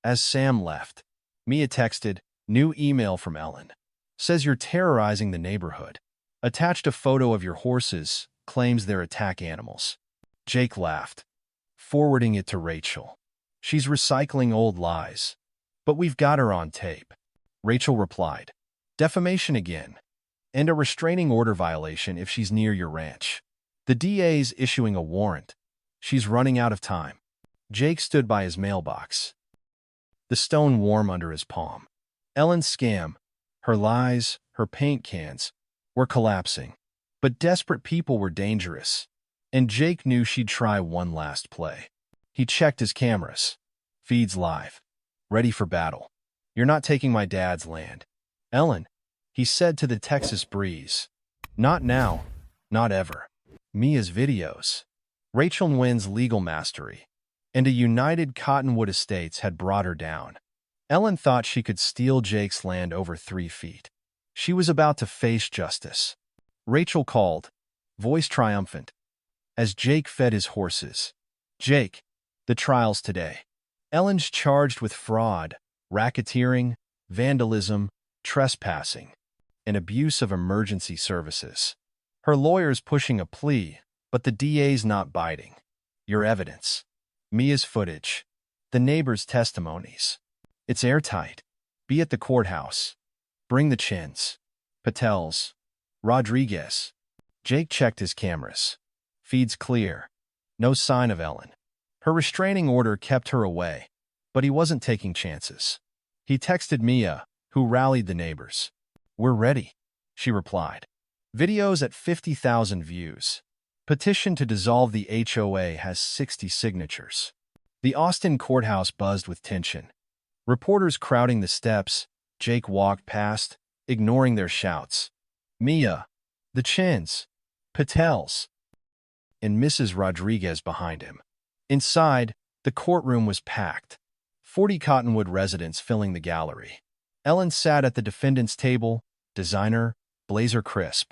As Sam left, Mia texted, new email from Ellen. Says you're terrorizing the neighborhood. Attached a photo of your horses, claims they're attack animals. Jake laughed, forwarding it to Rachel. She's recycling old lies. But we've got her on tape. Rachel replied, defamation again, and a restraining order violation if she's near your ranch. The DA's issuing a warrant. She's running out of time. Jake stood by his mailbox, the stone warm under his palm. Ellen's scam, her lies, her paint cans, were collapsing. But desperate people were dangerous, and Jake knew she'd try one last play. He checked his cameras. Feeds live. Ready for battle. You're not taking my dad's land. Ellen, He said to the Texas breeze. Not now. Not ever. Mia's videos. Rachel Nguyen's legal mastery. And a united Cottonwood Estates had brought her down. Ellen thought she could steal Jake's land over 3 feet. She was about to face justice. Rachel called, voice triumphant, as Jake fed his horses. Jake, the trial's today. Ellen's charged with fraud, racketeering, vandalism, trespassing, and abuse of emergency services. Her lawyer's pushing a plea, but the DA's not biting. Your evidence. Mia's footage. The neighbors' testimonies. It's airtight. Be at the courthouse. Bring the Chins. Patels. Rodriguez. Jake checked his cameras. Feeds clear. No sign of Ellen. Her restraining order kept her away, but he wasn't taking chances. He texted Mia, who rallied the neighbors. We're ready, she replied. Videos at 50,000 views. Petition to dissolve the HOA has 60 signatures. The Austin courthouse buzzed with tension. Reporters crowding the steps, Jake walked past, ignoring their shouts. Mia, the Chins, Patels, and Mrs. Rodriguez behind him. Inside, the courtroom was packed. 40 Cottonwood residents filling the gallery. Ellen sat at the defendant's table, designer, blazer crisp,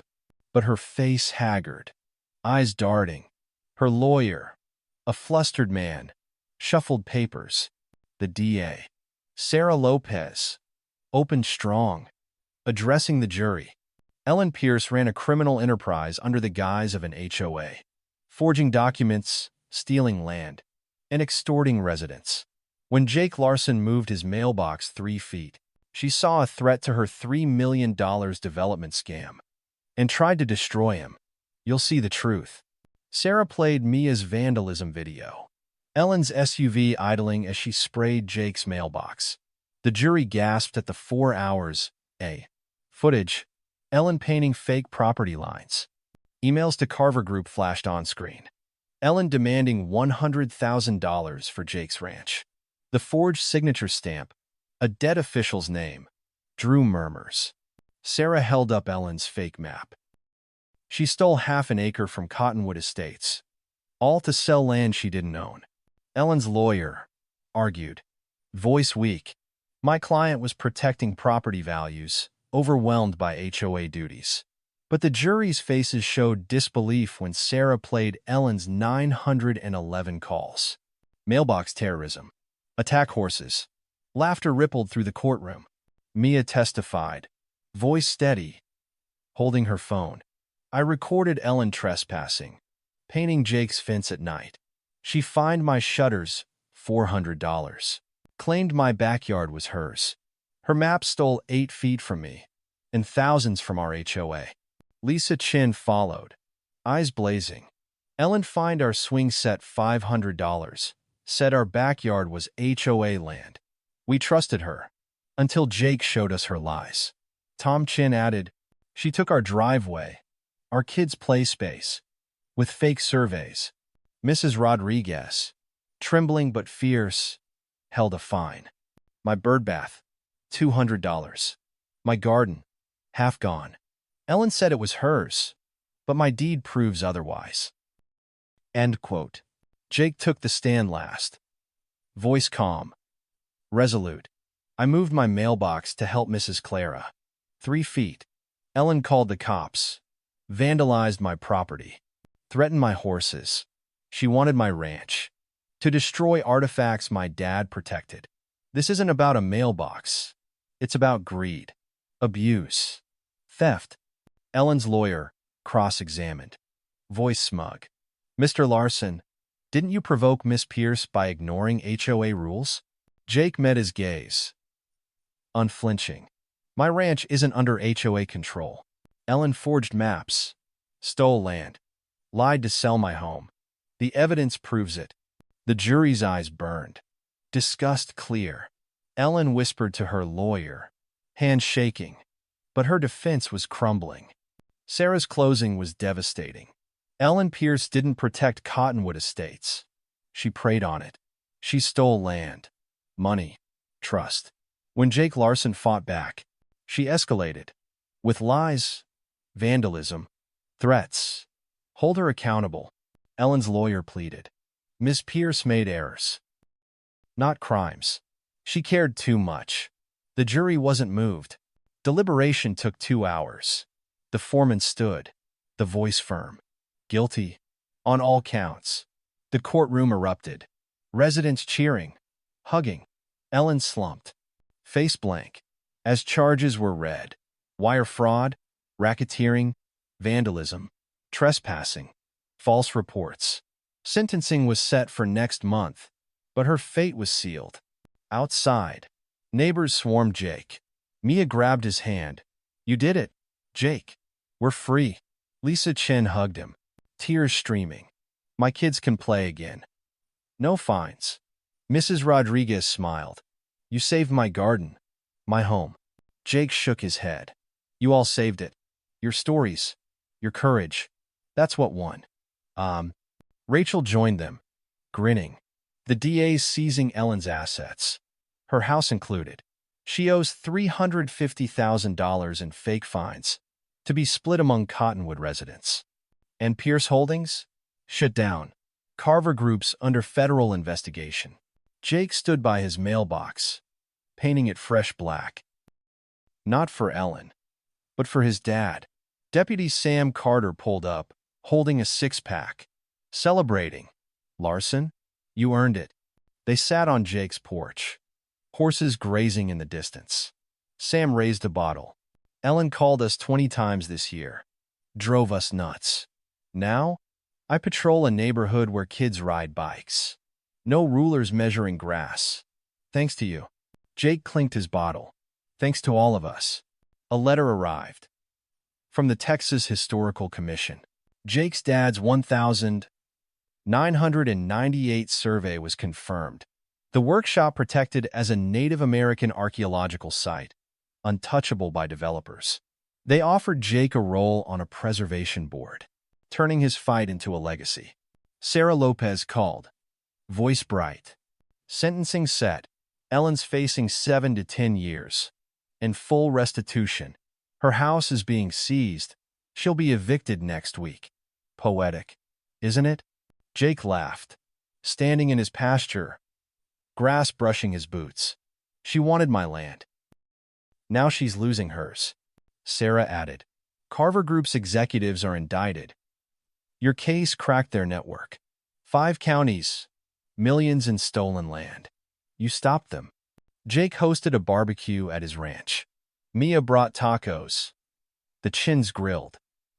but her face haggard, eyes darting. Her lawyer, a flustered man, shuffled papers. The DA, Sarah Lopez, opened strong, addressing the jury. Ellen Pierce ran a criminal enterprise under the guise of an HOA, forging documents, stealing land, and extorting residents. When Jake Larson moved his mailbox 3 feet, she saw a threat to her $3 million development scam and tried to destroy him. You'll see the truth. Sarah played Mia's vandalism video. Ellen's SUV idling as she sprayed Jake's mailbox. The jury gasped at the 4 hours, footage. Ellen painting fake property lines. Emails to Carver Group flashed on screen. Ellen demanding $100,000 for Jake's ranch. The forged signature stamp, a dead official's name, drew murmurs. Sarah held up Ellen's fake map. She stole half an acre from Cottonwood Estates, all to sell land she didn't own. Ellen's lawyer argued, voice weak. My client was protecting property values, overwhelmed by HOA duties. But the jury's faces showed disbelief when Sarah played Ellen's 911 calls. Mailbox terrorism. Attack horses. Laughter rippled through the courtroom. Mia testified, voice steady, holding her phone. I recorded Ellen trespassing, painting Jake's fence at night. She fined my shutters $400. Claimed my backyard was hers. Her map stole 8 feet from me, and thousands from our HOA. Lisa Chin followed, eyes blazing. Ellen fined our swing set $500, said our backyard was HOA land. We trusted her, until Jake showed us her lies. Tom Chin added, she took our driveway, our kids' play space, with fake surveys. Mrs. Rodriguez, trembling but fierce, held a fine. My birdbath, $200. My garden, half gone. Ellen said it was hers, but my deed proves otherwise. End quote. Jake took the stand last. Voice calm, resolute. I moved my mailbox to help Mrs. Clara. 3 feet. Ellen called the cops. Vandalized my property. Threatened my horses. She wanted my ranch. To destroy artifacts my dad protected. This isn't about a mailbox. It's about greed, abuse, theft. Ellen's lawyer cross-examined. Voice smug. Mr. Larson, didn't you provoke Miss Pierce by ignoring HOA rules? Jake met his gaze. Unflinching. My ranch isn't under HOA control. Ellen forged maps, stole land, lied to sell my home. The evidence proves it. The jury's eyes burned. Disgust clear. Ellen whispered to her lawyer, hands shaking, but her defense was crumbling. Sarah's closing was devastating. Ellen Pierce didn't protect Cottonwood Estates. She preyed on it. She stole land, money, trust. When Jake Larson fought back, she escalated. with lies, vandalism, threats. Hold her accountable, Ellen's lawyer pleaded. Ms. Pierce made errors, not crimes. She cared too much. The jury wasn't moved. Deliberation took 2 hours. The foreman stood, the voice firm. Guilty, on all counts. The courtroom erupted. Residents cheering, hugging. Ellen slumped, face blank, as charges were read. Wire fraud, racketeering, vandalism, trespassing, false reports. Sentencing was set for next month, but her fate was sealed. Outside, neighbors swarmed Jake. Mia grabbed his hand. You did it, Jake. We're free. Lisa Chin hugged him, tears streaming. My kids can play again. No fines. Mrs. Rodriguez smiled. You saved my garden, my home. Jake shook his head. You all saved it. Your stories, your courage. That's what won. Rachel joined them, grinning. The DA's seizing Ellen's assets, her house included. She owes $350,000 in fake fines, to be split among Cottonwood residents. And Pierce Holdings? Shut down. Carver Group's under federal investigation. Jake stood by his mailbox, painting it fresh black. Not for Ellen, but for his dad. Deputy Sam Carter pulled up, holding a six-pack, celebrating. Larson, you earned it. They sat on Jake's porch, horses grazing in the distance. Sam raised a bottle. Ellen called us 20 times this year. Drove us nuts. Now, I patrol a neighborhood where kids ride bikes. No rulers measuring grass. Thanks to you. Jake clinked his bottle. Thanks to all of us. A letter arrived from the Texas Historical Commission. Jake's dad's 1,998 survey was confirmed. The workshop protected as a Native American archaeological site, untouchable by developers. They offered Jake a role on a preservation board, turning his fight into a legacy. Sarah Lopez called, voice bright. Sentencing set. Ellen's facing 7 to 10 years. In full restitution. Her house is being seized. She'll be evicted next week. Poetic, isn't it? Jake laughed, standing in his pasture, grass brushing his boots. She wanted my land. Now she's losing hers. Sarah added, Carver Group's executives are indicted. Your case cracked their network. 5 counties, millions in stolen land. You stopped them. Jake hosted a barbecue at his ranch. Mia brought tacos. The Chins grilled.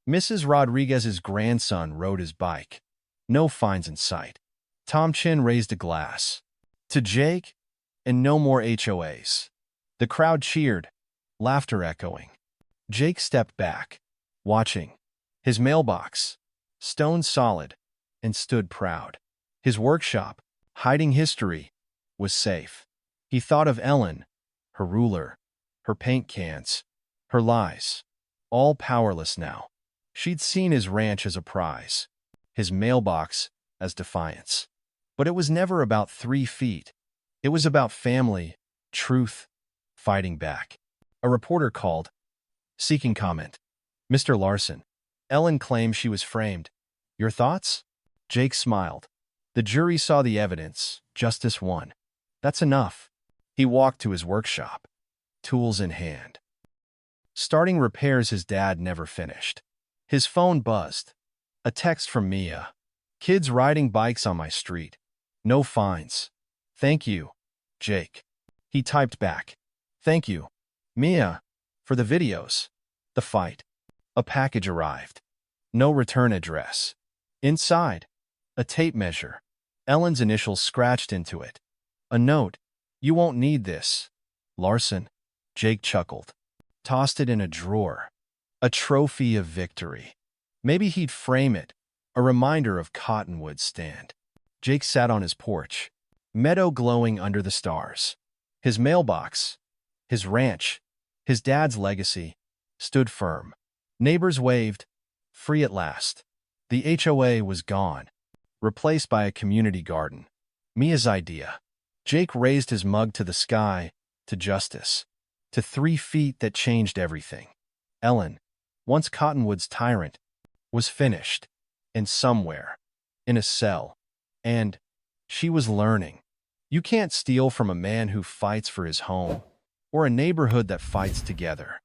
Mrs. Rodriguez's grandson rode his bike. No fines in sight. Tom Chin raised a glass. To Jake, and no more HOAs. The crowd cheered, laughter echoing. Jake stepped back, watching. His mailbox, stone solid, and stood proud. His workshop, hiding history, was safe. He thought of Ellen, her ruler, her paint cans, her lies. All powerless now. She'd seen his ranch as a prize, his mailbox as defiance. But it was never about 3 feet. It was about family, truth, fighting back. A reporter called, seeking comment. Mr. Larson, Ellen claims she was framed. Your thoughts? Jake smiled. The jury saw the evidence. Justice won. That's enough. He walked to his workshop, tools in hand. Starting repairs his dad never finished. His phone buzzed. A text from Mia. Kids riding bikes on my street. No fines. Thank you, Jake. He typed back. Thank you, Mia, for the videos. The fight. A package arrived. No return address. Inside, a tape measure. Ellen's initials scratched into it. A note. You won't need this, Larson. Jake chuckled. Tossed it in a drawer. A trophy of victory. Maybe he'd frame it, a reminder of Cottonwood's stand. Jake sat on his porch, meadow glowing under the stars. His mailbox, his ranch, his dad's legacy, stood firm. Neighbors waved, free at last. The HOA was gone, replaced by a community garden. Mia's idea. Jake raised his mug to the sky, to justice, to 3 feet that changed everything. Ellen, once Cottonwood's tyrant, was finished, and somewhere, in a cell, and she was learning. You can't steal from a man who fights for his home, or a neighborhood that fights together.